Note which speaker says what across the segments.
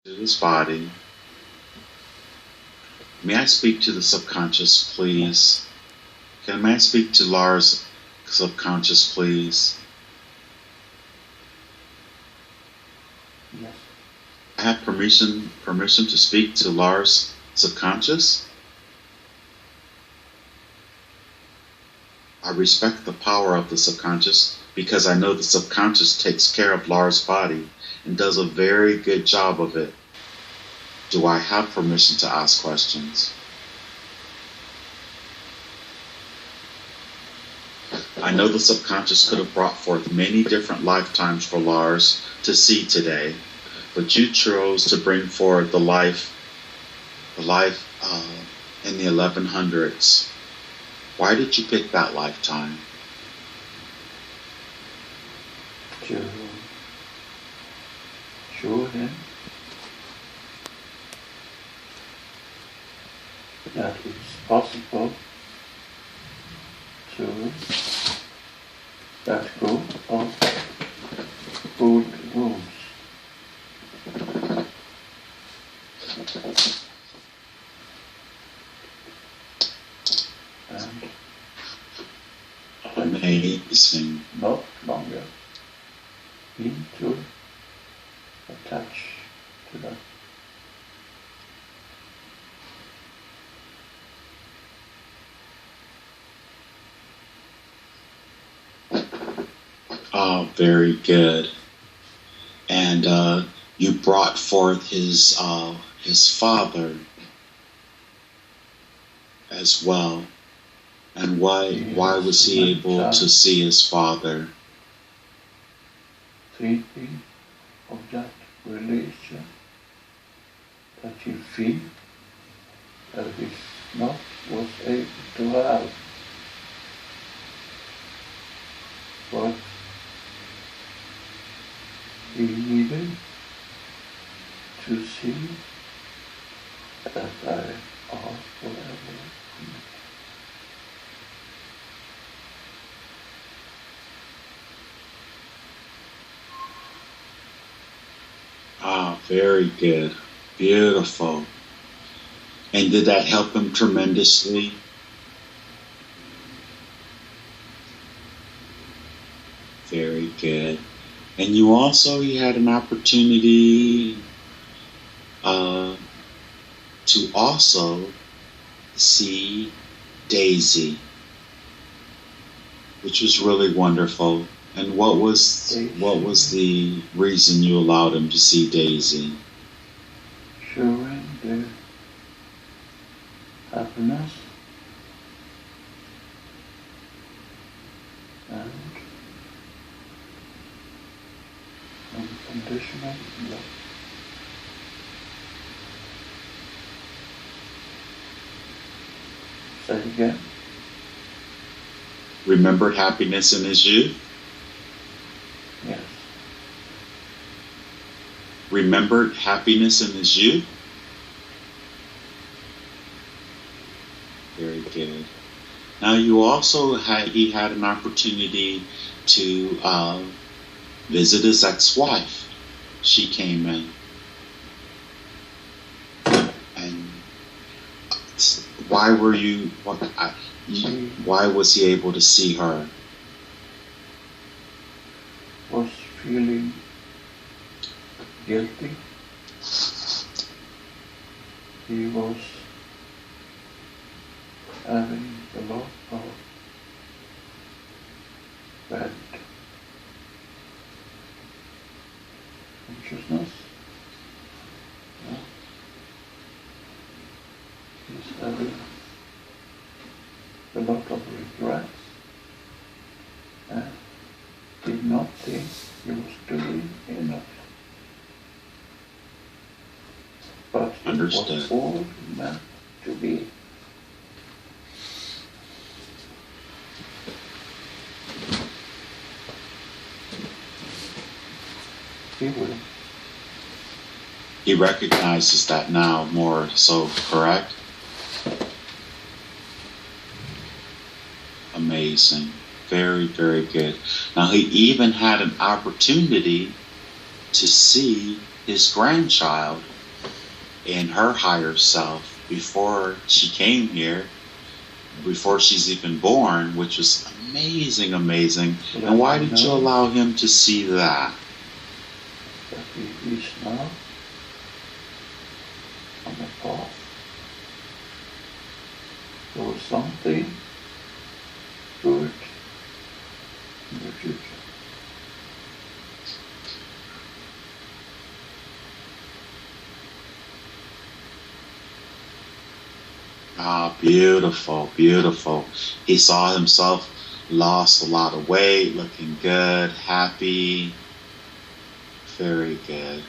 Speaker 1: To this body. May I speak to the subconscious, please? May I speak to Lars' subconscious, please?
Speaker 2: Yes.
Speaker 1: I have permission to speak to Lars' subconscious? I respect the power of the subconscious because I know the subconscious takes care of Lars' body and does a very good job of it. Do I have permission to ask questions? I know the subconscious could have brought forth many different lifetimes for Lars to see today, but you chose to bring forward the life in the 1100s. Why did you pick that lifetime?
Speaker 2: To show him that it's possible to let go of old wounds. And
Speaker 1: Amazing.
Speaker 2: not longer being to attach to that.
Speaker 1: Oh, very good. And you brought forth his father as well. And why was he able to see his father?
Speaker 2: Thinking of that relation that you feel that is not was able to have. But he needed to see that I are forever.
Speaker 1: Ah, very good. Beautiful. And did that help him tremendously? Very good. And you had an opportunity to also see Daisy, which was really wonderful. And what was the reason you allowed him to see Daisy?
Speaker 2: Showing the happiness and unconditional love. Say it again.
Speaker 1: Remembered happiness in his youth?
Speaker 2: Yes.
Speaker 1: Remembered happiness in his youth? Very good. Now he had an opportunity to visit his ex-wife. She came in. And why was he able to see her?
Speaker 2: Was feeling guilty. He was having a lot of bad consciousness. He's having a lot of regrets and did not think he was doing enough. But it
Speaker 1: Understood.
Speaker 2: was all meant to be. He will.
Speaker 1: He recognizes that now more so, correct? Amazing. Very, very good. Now he even had an opportunity to see his grandchild and her higher self before she came here, before she's even born, which was amazing, amazing. And why did you allow him to see that?
Speaker 2: That he is now on the path for something good in the future.
Speaker 1: Ah, beautiful, beautiful. He saw himself lost a lot of weight, looking good, happy. Very good.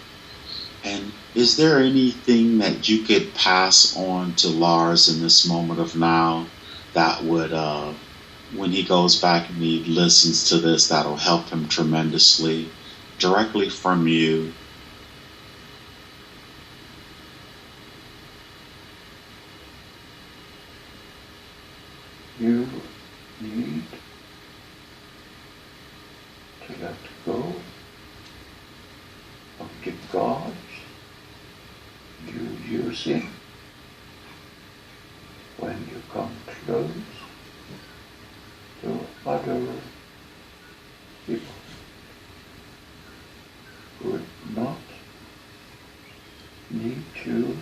Speaker 1: And is there anything that you could pass on to Lars in this moment of now that would, when he goes back and he listens to this, that'll help him tremendously, directly from you?
Speaker 2: You need to let go of the gods you using when you come close to other people who would not need to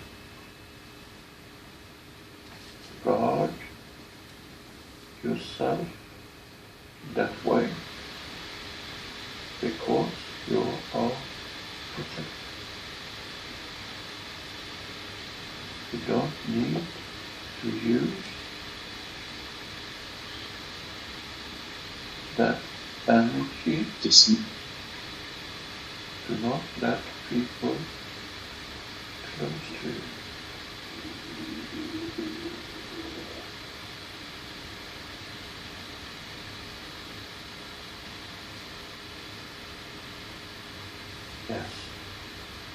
Speaker 2: guard yourself that way because you are protected. You don't need to use that energy. Do not let people close to you. Yes.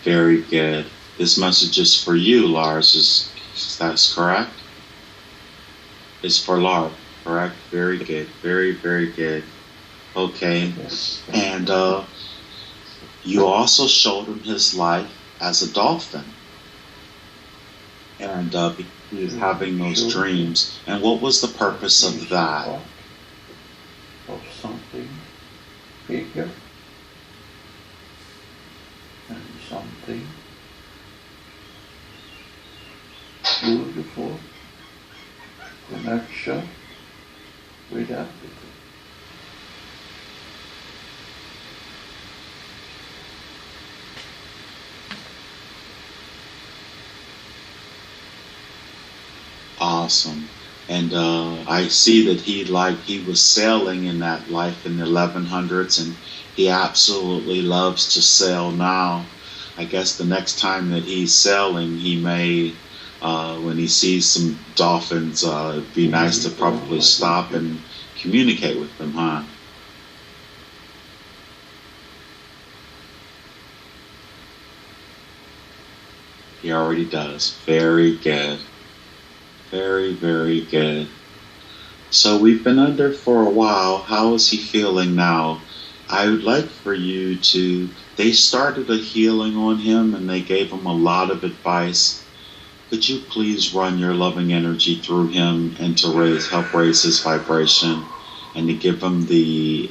Speaker 1: Very good. This message is for you, Lars. Is that correct? It's for Lars, correct? Very good. Very, very good. Okay.
Speaker 2: Yes.
Speaker 1: And you also showed him his life as a dolphin. And he was having those dreams. And what was the purpose of that?
Speaker 2: Of something bigger and something beautiful connection with everything.
Speaker 1: Awesome. And I see that he was sailing in that life in the 1100s, and he absolutely loves to sail now. I guess the next time that he's sailing, he may, when he sees some dolphins, it'd be nice to probably stop and communicate with them, huh? He already does. Very good. Very, very good. So we've been under for a while. How is he feeling now? I would like for you to, they started a healing on him and they gave him a lot of advice. Could you please run your loving energy through him and to help raise his vibration and to give him the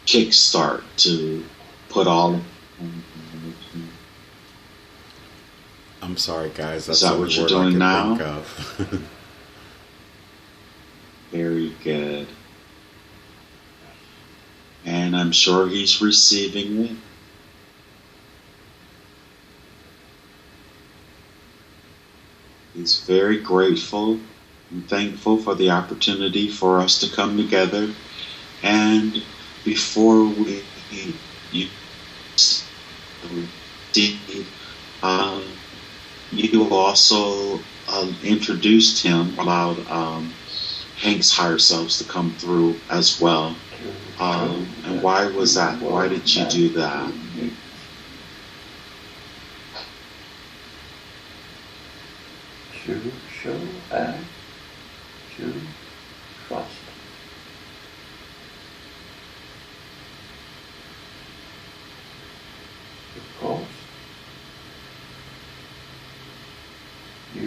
Speaker 1: kickstart to put all.
Speaker 3: I'm sorry, guys.
Speaker 1: Is that what you're doing now?
Speaker 3: Think of.
Speaker 1: Very good. And I'm sure he's receiving it. He's very grateful and thankful for the opportunity for us to come together. And before we you also introduced him, allowed Hank's higher selves to come through as well. And why was that? Why did you do that?
Speaker 2: To show and to trust.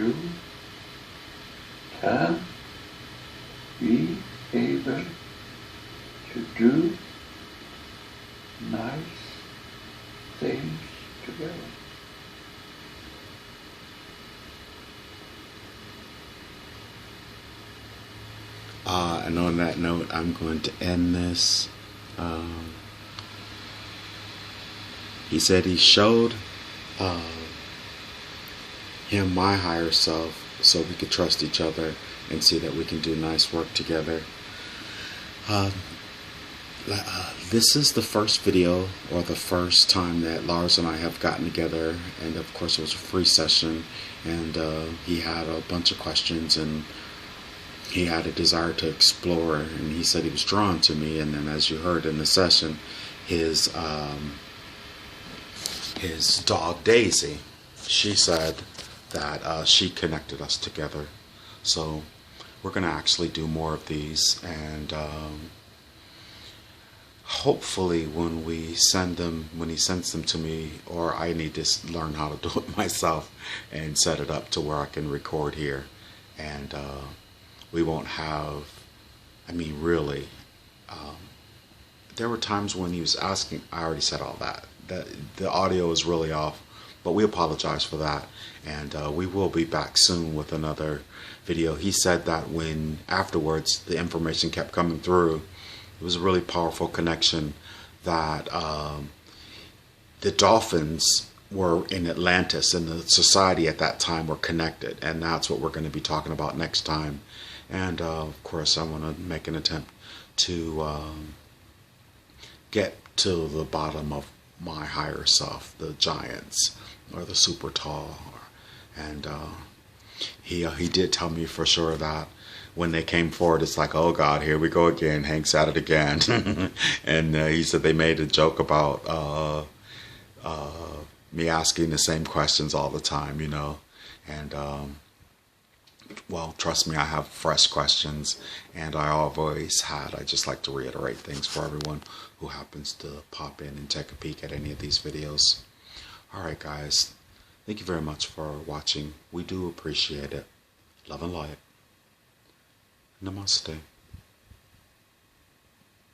Speaker 2: you can be able to do nice things together.
Speaker 3: And on that note, I'm going to end this. He said he showed him my higher self so we could trust each other and see that we can do nice work together. This is the first video, or the first time that Lars and I have gotten together, and of course it was a free session, and he had a bunch of questions and he had a desire to explore, and he said he was drawn to me. And then, as you heard in the session, his dog Daisy, she said that she connected us together. So we're going to actually do more of these, and hopefully when he sends them to me, or I need to learn how to do it myself and set it up to where I can record here, and we won't have, really, there were times when he was asking, I already said all that, the audio is really off, but we apologize for that, and we will be back soon with another video. He said that when afterwards the information kept coming through, it was a really powerful connection that the dolphins were in Atlantis, and the society at that time were connected, and that's what we're going to be talking about next time. And of course I want to make an attempt to get to the bottom of my higher self, the giants or the super tall, and he did tell me for sure that when they came forward, it's like, oh God, here we go again, Hank's at it again. And he said they made a joke about me asking the same questions all the time, and well, trust me, I have fresh questions, and I always had. I just like to reiterate things for everyone who happens to pop in and take a peek at any of these videos. Alright guys, thank you very much for watching. We do appreciate it. Love and light. Namaste.